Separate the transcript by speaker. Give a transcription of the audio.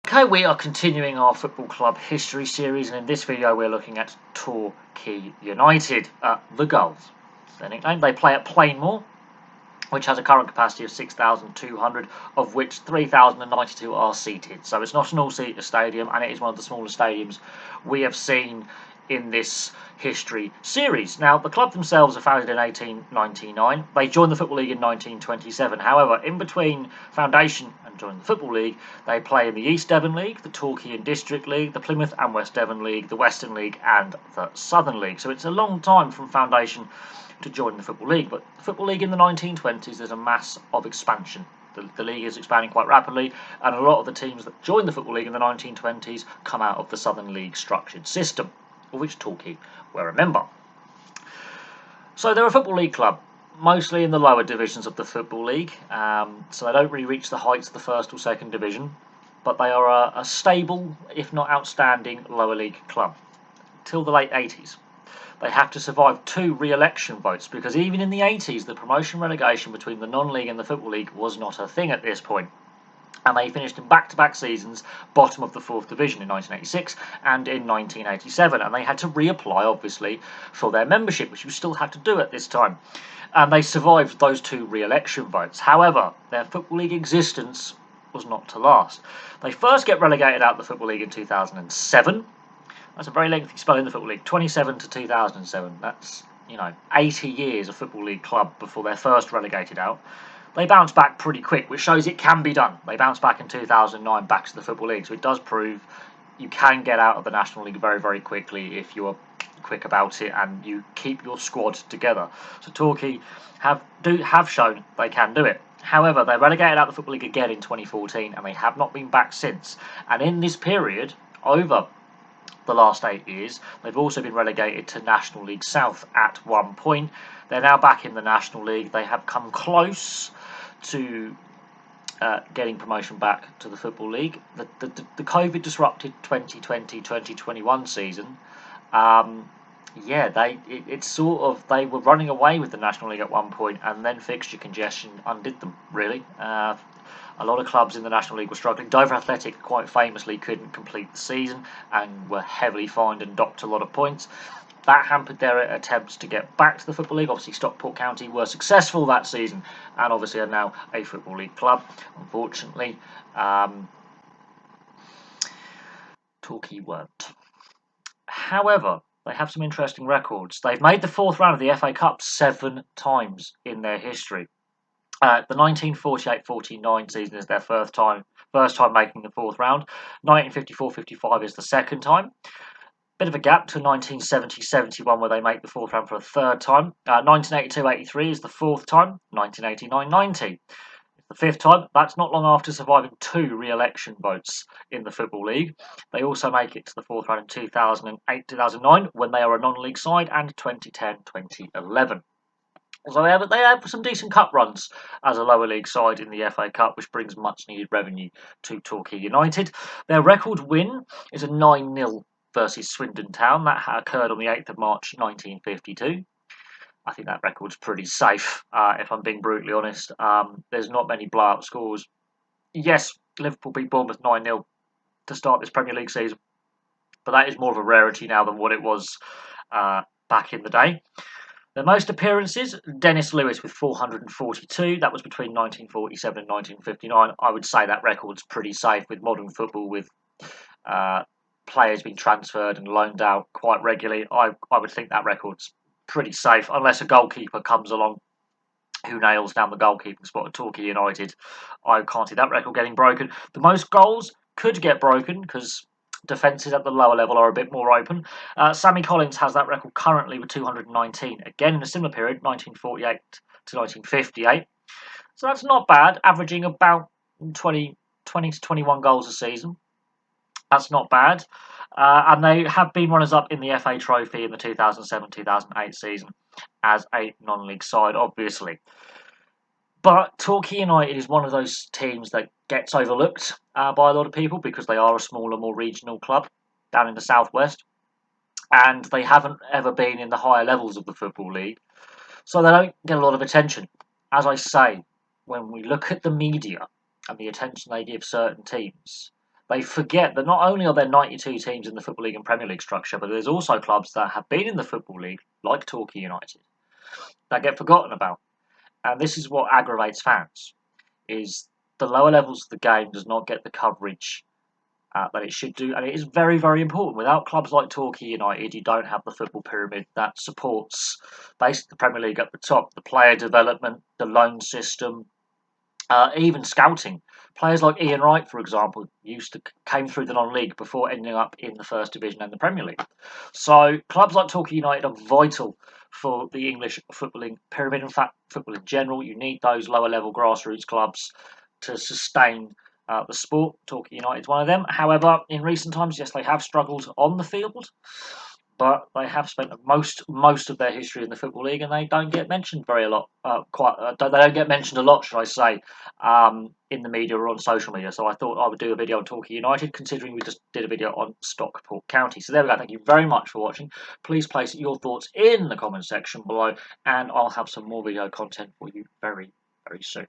Speaker 1: Okay, we are continuing our football club history series, and in this video we're looking at Torquay United. The Gulls, their nickname. They play at Plainmoor, which has a current capacity of 6,200, of which 3,092 are seated. So it's not an all-seater stadium, and it is one of the smallest stadiums we have seen in this history series. Now, the club themselves are founded in 1899. They joined the Football League in 1927. However, in between foundation and joining the Football League, they play in the East Devon League, the Torquay and District League, the Plymouth and West Devon League, the Western League and the Southern League. So it's a long time from foundation to join the Football League. But the Football League in the 1920s, there's a mass of expansion. The league is expanding quite rapidly, and a lot of the teams that joined the Football League in the 1920s come out of the Southern League structured system, of which Torquay were a member. So they're a Football League club, mostly in the lower divisions of the Football League, so they don't really reach the heights of the first or second division, but they are a stable, if not outstanding, lower league club. Till the late 80s. They have to survive 2 re-election votes, because even in the 80s, the promotion relegation between the non-league and the Football League was not a thing at this point. And they finished in back-to-back seasons bottom of the 4th division in 1986 and in 1987, and they had to reapply, obviously, for their membership, which you still had to do at this time. And they survived those 2 re-election votes. However, their Football League existence was not to last. They first get relegated out of the Football League in 2007. That's a very lengthy spell in the Football League, 27 to 2007. That's, 80 years of Football League club before they're first relegated out. They bounced back pretty quick, which shows it can be done. They bounced back in 2009 back to the Football League, so it does prove you can get out of the National League very, very quickly if you're quick about it and you keep your squad together. So Torquay have shown they can do it. However, they relegated out of the Football League again in 2014, and they have not been back since. And in this period, over the last 8 years, they've also been relegated to National League South at one point. They're now back in the National League. They have come close to getting promotion back to the Football League. The COVID disrupted 2020-2021 season. They were running away with the National League at one point, and then fixture congestion undid them, really. A lot of clubs in the National League were struggling. Dover Athletic, quite famously, couldn't complete the season and were heavily fined and docked a lot of points. That hampered their attempts to get back to the Football League. Obviously, Stockport County were successful that season and obviously are now a Football League club. Unfortunately, Torquay weren't. However, they have some interesting records. They've made the 4th round of the FA Cup 7 times in their history. The 1948-49 season is their first time making the 4th round. 1954-55 is the second time. Bit of a gap to 1970-71 where they make the 4th round for a third time. 1982-83 is the 4th time. 1989-90 is the 5th time. That's not long after surviving 2 re-election votes in the Football League. They also make it to the 4th round in 2008-2009 when they are a non-league side, and 2010-2011. So they have some decent cup runs as a lower league side in the FA Cup, which brings much needed revenue to Torquay United. Their record win is a 9-0 versus Swindon Town. That occurred on the 8th of March 1952. I think that record's pretty safe, if I'm being brutally honest. There's not many blowout scores. Yes, Liverpool beat Bournemouth 9-0 to start this Premier League season, but that is more of a rarity now than what it was back in the day. Their most appearances, Dennis Lewis with 442. That was between 1947 and 1959. I would say that record's pretty safe with modern football, with players being transferred and loaned out quite regularly. I would think that record's pretty safe, unless a goalkeeper comes along who nails down the goalkeeping spot at Torquay United. I can't see that record getting broken. The most goals could get broken because defences at the lower level are a bit more open. Sammy Collins has that record currently with 219. Again, in a similar period, 1948 to 1958. So that's not bad, averaging about 20 to 21 goals a season. That's not bad. And they have been runners-up in the FA Trophy in the 2007-2008 season as a non-league side, obviously. But Torquay United is one of those teams that gets overlooked by a lot of people because they are a smaller, more regional club down in the southwest. And they haven't ever been in the higher levels of the Football League. So they don't get a lot of attention. As I say, when we look at the media and the attention they give certain teams, they forget that not only are there 92 teams in the Football League and Premier League structure, but there's also clubs that have been in the Football League, like Torquay United, that get forgotten about. And this is what aggravates fans, is the lower levels of the game does not get the coverage that it should do, and it is very, very important. Without clubs like Torquay United, you don't have the football pyramid that supports basically the Premier League at the top, the player development, the loan system, even scouting. Players like Ian Wright, for example, came through the non-league before ending up in the First Division and the Premier League. So clubs like Torquay United are vital for the English footballing pyramid. In fact, football in general, you need those lower level grassroots clubs to sustain the sport. Torquay United is one of them. However, in recent times, yes, they have struggled on the field, but they have spent most of their history in the Football League, and they don't get mentioned very a lot. They don't get mentioned a lot, should I say, in the media or on social media. So I thought I would do a video on Torquay United, considering we just did a video on Stockport County. So there we go. Thank you very much for watching. Please place your thoughts in the comment section below, and I'll have some more video content for you very, very soon.